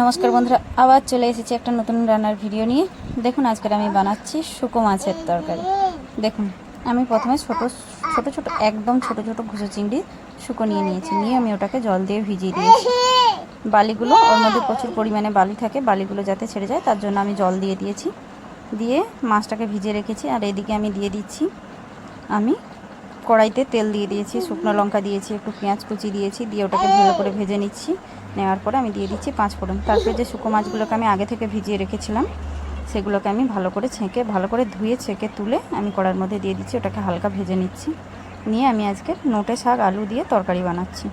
নমস্কার বন্ধুরা, আবার চলে এসেছি একটা নতুন রান্নার ভিডিও নিয়ে। দেখুন আজকে আমি বানাচ্ছি শুকো মাছের তরকারি। দেখুন আমি প্রথমে ছোট ছোট একদম ছোট ছোট ঘুষো চিংড়ি শুকো নিয়েছি, নিয়ে আমি ওটাকে জল দিয়ে ভিজিয়ে দিয়েছি। বালিগুলো ওর মধ্যে প্রচুর পরিমাণে বালি থাকে, বালিগুলো যাতে ছেড়ে যায় তার জন্য আমি জল দিয়ে দিয়েছি। দিয়ে মাছটাকে ভিজিয়ে রেখেছি। আর এদিকে আমি দিয়ে দিচ্ছি, আমি কড়াইতে তেল দিয়ে দিয়েছি, শুকনো লঙ্কা দিয়েছি, একটু পেঁয়াজ কুচি দিয়েছি, দিয়ে ওটাকে ভালো করে ভেজে নিচ্ছি। নেওয়ার পরে আমি দিয়ে দিচ্ছি 5 ফোড়ন। তারপরে যে শুকনো মাছগুলোকে আমি আগে থেকে ভিজিয়ে রেখেছিলাম সেগুলোকে আমি ভালো করে ছেঁকে, ভালো করে ধুয়ে ছেঁকে তুলে আমি কড়ার মধ্যে দিয়ে দিচ্ছি, ওটাকে হালকা ভেজে নিচ্ছি। নিয়ে আমি আজকে নোটে শাক আলু দিয়ে তরকারি বানাচ্ছি।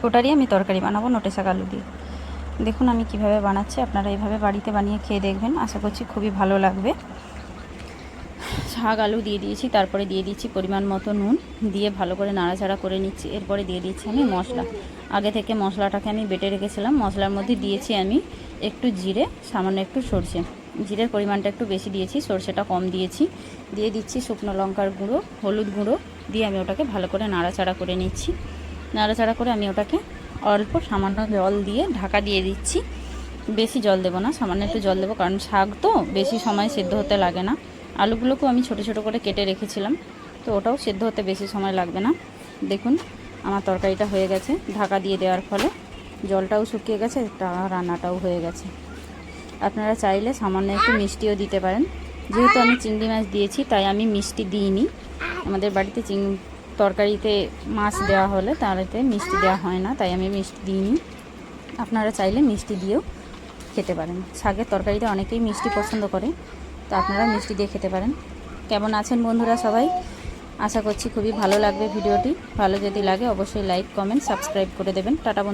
ওটারই আমি তরকারি বানাবো নোটে শাক আলু দিয়ে। দেখুন আমি কিভাবে বানাচ্ছি, আপনারা এইভাবে বাড়িতে বানিয়ে খেয়ে দেখবেন, আশা করছি খুবই ভালো লাগবে। শাক আলু দিয়ে দিয়েছি, তারপরে দিয়ে দিচ্ছি পরিমাণ মতো নুন, দিয়ে ভালো করে নাড়াচাড়া করে নিচ্ছি। এরপরে দিয়ে দিচ্ছি আমি মশলা। আগে থেকে মশলাটাকে আমি বেটে রেখেছিলাম। মশলার মধ্যে দিয়েছি আমি একটু জিরে, সামান্য একটু সরষে। জিরের পরিমাণটা একটু বেশি দিয়েছি, সরষেটা কম দিয়েছি। দিয়ে দিচ্ছি শুকনো লঙ্কার গুঁড়ো, হলুদ গুঁড়ো, দিয়ে আমি ওটাকে ভালো করে নাড়াচাড়া করে নিচ্ছি। নাড়াচাড়া করে আমি ওটাকে অল্প সামান্য জল দিয়ে ঢাকা দিয়ে দিচ্ছি। বেশি জল দেবো না, সামান্য একটু জল দেবো, কারণ শাক তো বেশি সময় সেদ্ধ হতে লাগে না। আলুগুলোকেও আমি ছোট ছোট করে কেটে রেখেছিলাম, তো ওটাও সেদ্ধ হতে বেশি সময় লাগবে না। দেখুন আমার তরকারিটা হয়ে গেছে, ঢাকা দিয়ে দেওয়ার ফলে জলটাও শুকিয়ে গেছে, রান্নাটাও হয়ে গেছে। আপনারা চাইলে সামান্য একটু মিষ্টিও দিতে পারেন। যেহেতু আমি চিংড়ি মাছ দিয়েছি তাই আমি মিষ্টি দিইনি। আমাদের বাড়িতে তরকারিতে মাছ দেওয়া হলে তাতে মিষ্টি দেওয়া হয় না, তাই আমি মিষ্টি দিইনি। আপনারা চাইলে মিষ্টি দিয়েও খেতে পারেন। শাকের তরকারিতে অনেকেই মিষ্টি পছন্দ করে, তো আপনারা মিষ্টি দিয়ে খেতে পারেন। কেমন আছেন বন্ধুরা সবাই? আশা করছি খুবই ভালো লাগবে ভিডিওটি। ভালো যদি লাগে অবশ্যই লাইক, কমেন্ট, সাবস্ক্রাইব করে দেবেন। টাটা বন্ধু।